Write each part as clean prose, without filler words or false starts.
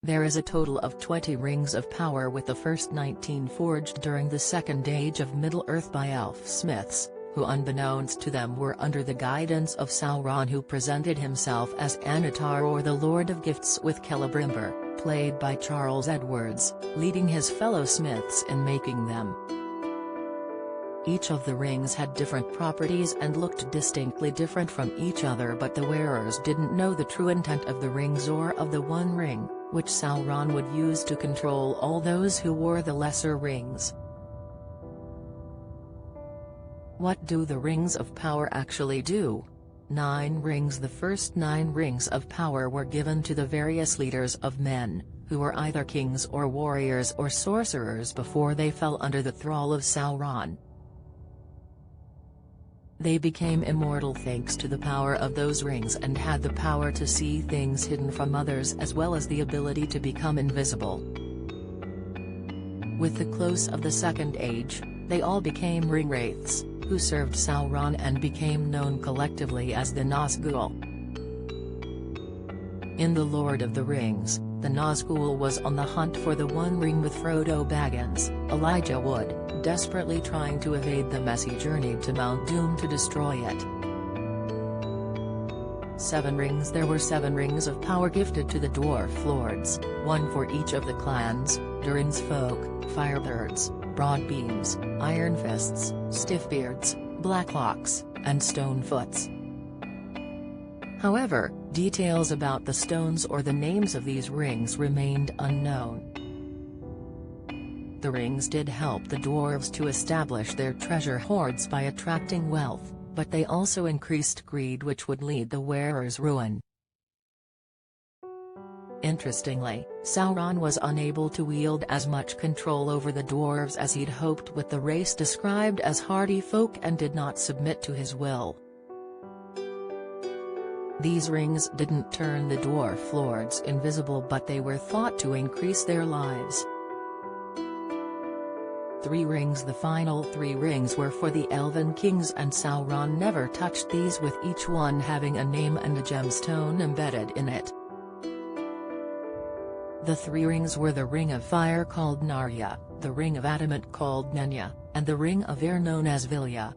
There is a total of 20 Rings of Power, with the first 19 forged during the Second Age of Middle-earth by elf-smiths, who unbeknownst to them were under the guidance of Sauron, who presented himself as Annatar, or the Lord of Gifts, with Celebrimbor, played by Charles Edwards, leading his fellow smiths in making them. Each of the rings had different properties and looked distinctly different from each other, but the wearers didn't know the true intent of the rings or of the One Ring, which Sauron would use to control all those who wore the lesser rings. What do the Rings of Power actually do? 9 rings. The first 9 Rings of Power were given to the various leaders of men, who were either kings or warriors or sorcerers before they fell under the thrall of Sauron. They became immortal thanks to the power of those rings, and had the power to see things hidden from others, as well as the ability to become invisible. With the close of the Second Age, they all became ringwraiths, who served Sauron and became known collectively as the Nazgul. In The Lord of the Rings, the Nazgul was on the hunt for the One Ring with Frodo Baggins, Elijah Wood, desperately trying to evade the messy journey to Mount Doom to destroy it. 7 rings. There were 7 Rings of Power gifted to the Dwarf Lords, 1 for each of the clans: Durin's Folk, Firebirds, Broadbeams, Ironfists, Stiffbeards, Blackhawks, and Stonefoots. However, details about the stones or the names of these rings remained unknown. The rings did help the dwarves to establish their treasure hoards by attracting wealth, but they also increased greed, which would lead the wearer's ruin. Interestingly, Sauron was unable to wield as much control over the dwarves as he'd hoped, with the race described as hardy folk, and did not submit to his will. These rings didn't turn the dwarf lords invisible, but they were thought to increase their lives. 3 rings. The final 3 rings were for the Elven kings, and Sauron never touched these, with each one having a name and a gemstone embedded in it. The 3 rings were the Ring of Fire called Narya, the Ring of Adamant called Nenya, and the Ring of Air known as Vilya.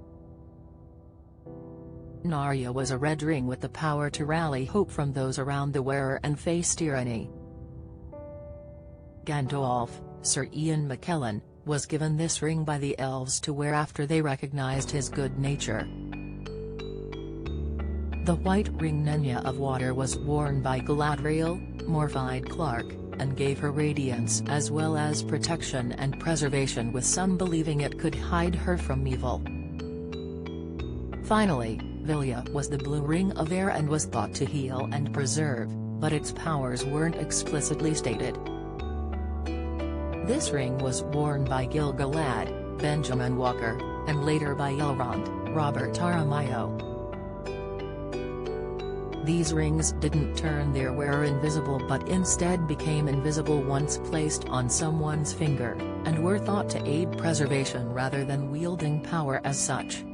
Narya was a red ring with the power to rally hope from those around the wearer and face tyranny. Gandalf, Sir Ian McKellen, was given this ring by the elves to wear after they recognized his good nature. The white ring Nenya of Water was worn by Galadriel, Morfydd Clark, and gave her radiance as well as protection and preservation, with some believing it could hide her from evil. Finally, Vilya was the blue ring of air and was thought to heal and preserve, but its powers weren't explicitly stated. This ring was worn by Gil-galad, Benjamin Walker, and later by Elrond, Robert Aramayo. These rings didn't turn their wearer invisible, but instead became invisible once placed on someone's finger, and were thought to aid preservation rather than wielding power as such.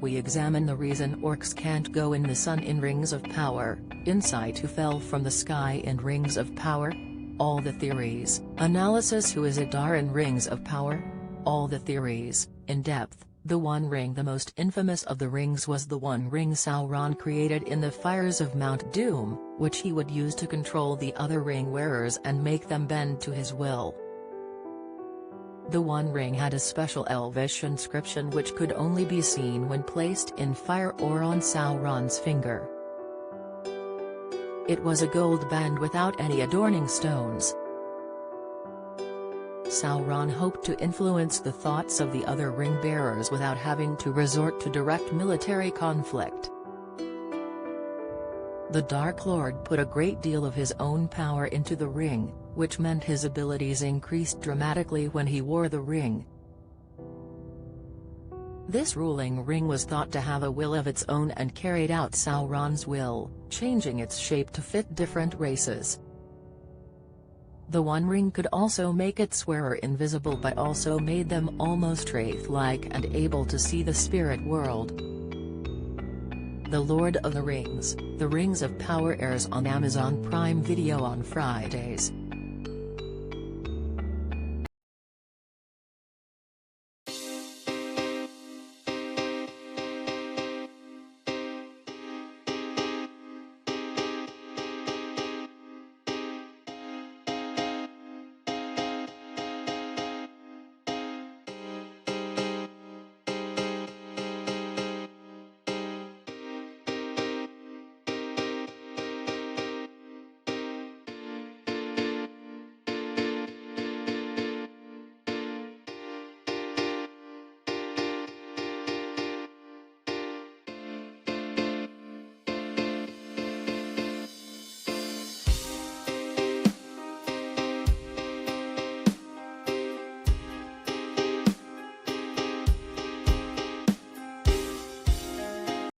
We examine the reason orcs can't go in the sun in Rings of Power, insight who fell from the sky in Rings of Power, all the theories, analysis who is Adar in Rings of Power, all the theories, in depth. The One Ring. The most infamous of the rings was the One Ring Sauron created in the fires of Mount Doom, which he would use to control the other ring wearers and make them bend to his will. The One Ring had a special elvish inscription which could only be seen when placed in fire or on Sauron's finger. It was a gold band without any adorning stones. Sauron hoped to influence the thoughts of the other ring-bearers without having to resort to direct military conflict. The Dark Lord put a great deal of his own power into the ring, which meant his abilities increased dramatically when he wore the ring. This ruling ring was thought to have a will of its own and carried out Sauron's will, changing its shape to fit different races. The One Ring could also make its wearer invisible, but also made them almost wraith-like and able to see the spirit world. The Lord of the Rings: The Rings of Power airs on Amazon Prime Video on Fridays.